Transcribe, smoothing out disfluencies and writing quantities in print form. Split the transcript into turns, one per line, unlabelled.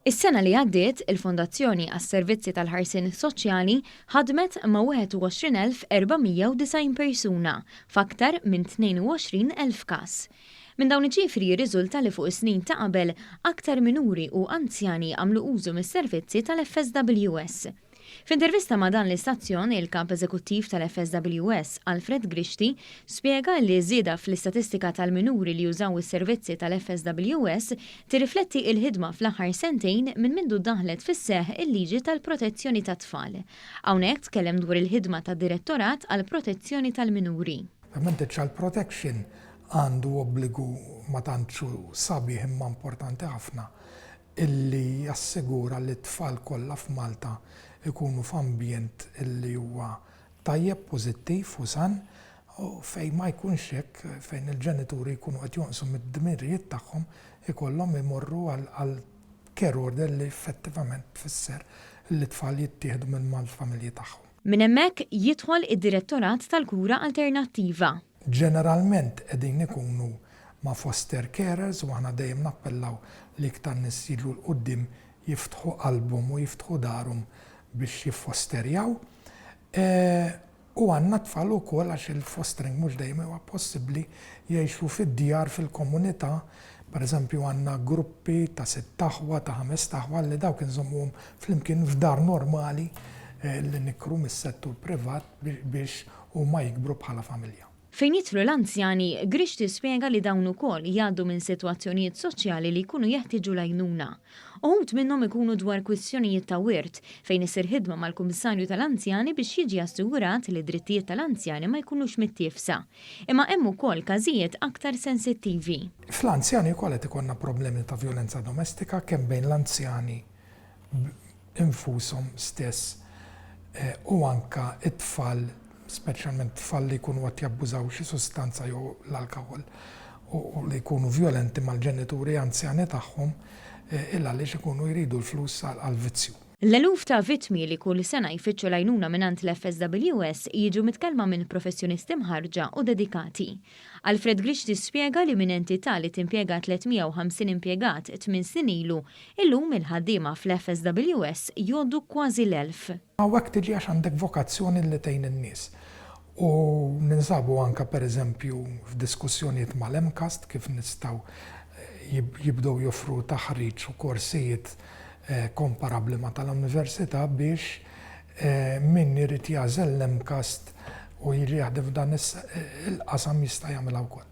Is-sena li għaddiet, il-Fondazzjoni għas-Servizzi tal-Ħarsien Soċjali ħadmet ma' 21,490 persuna f'aktar minn 22,000 każ. Minn dawn iċifri jirriżulta li fuq is-snin ta' qabel aktar minuri u anzjani għamlu użu mis-servizzi tal-FSWS. F'intervista ma' dan l-istazzjon, il-kap eżekuttiv tal-FSWS, Alfred Grixti, spjega li żieda fl-istatistika tal-minuri li jużaw is-servizzi tal-FSWS tirrifletti il-ħidma fl-aħħar sentejn minn mindu daħlet fis-seħħ il-liġi tal-protezzjoni tat-tfal. Hawnhekk tkellem dwar il-ħidma tad-Direttorat għall protezzjoni tal-minuri.
Child Protection għandu obbligu ma tantxu sabiħ imma importanti ħafna illi jassigura li t-tfal kollha f'Malta ikunu f'ambjent illi huwa tajjeb, pożittiv u san fejn ma jkunx hekk fejn il-ġenituri jkunu qed jonqsu mid-dmirijiet tagħhom ikollhom imorru għal care order li effettivament tfisser li t-tfal jittieħdu minn mal-familji tagħhom.
Minn hemmhekk jidħol id-Direttorat tal-Kura Alternattiva.
Ġeneralment qegħdin ikunu ma' foster carers u aħna dejjem nappellaw li iktar nies jidlu l-qudiem jiftħu qalbhom u jiftħu darhom biex jiffosterjaw. U għandna tfal ukoll għax il-fostering mhux dejjem huwa possibbli jgħixu fid-djar fil-komunità. Pereżempju għandna gruppi ta' 6 taħwa, ta' 5 taħwa li dawk inżommuhom flimkien f'dar normali li nikru mis-settur privat biex huma jikbru bħala familja.
Fejn jidħlu l-anzjani, Grixti spjega li dawn ukoll jgħaddu minn sitwazzjonijiet soċjali li jkunu jeħtieġu l-għajnuna. Uħud minnhom ikunu dwar kwistjonijiet ta' wirt fejn isir ħidma mal-Kummissarju tal-Anzjani biex jiġi assigurat li drittijiet tal-anzjani ma jkunux mittiefsa. Imma hemm ukoll każijiet aktar sensittivi.
Fl-anzjani wkoll qed ikollna problemi ta' vjolenza domestika kemm bejn l-anzjani infushom stess u anka it-tfal, speċjalment tfal li jkunu qed jabbużaw xi sustanza jew l-alkohol u li jkunu vjolenti mal-ġenituri anzjani tagħhom illa għaliex ikunu jridu l-flus għall-vizzju.
L-eluf ta' vittmi li kull sena jfittxu l-għajnuna mingħand l-FSWS jiġu mitkellma minn professjonisti mħarġa u dedikati. Alfred Grixti spjega li minn entità li timpjega 350 impjegat 8 snin ilu, illum il-ħaddiema fl-FSWS jgħoddu kważi l-1000.
Hawnhekk tiġi għax għandek vokazzjoni li tgħin in-nies. U ninsabu anke pereżempju f'diskussjonijiet mal-MCAST kif nistgħu jibdew joffru taħriġ u korsijiet komparabbli ma' tal-università biex min irid jażel l-MCAST u jiġi jaħdem f'dan il-qasam jista' jagħmilha wkoll.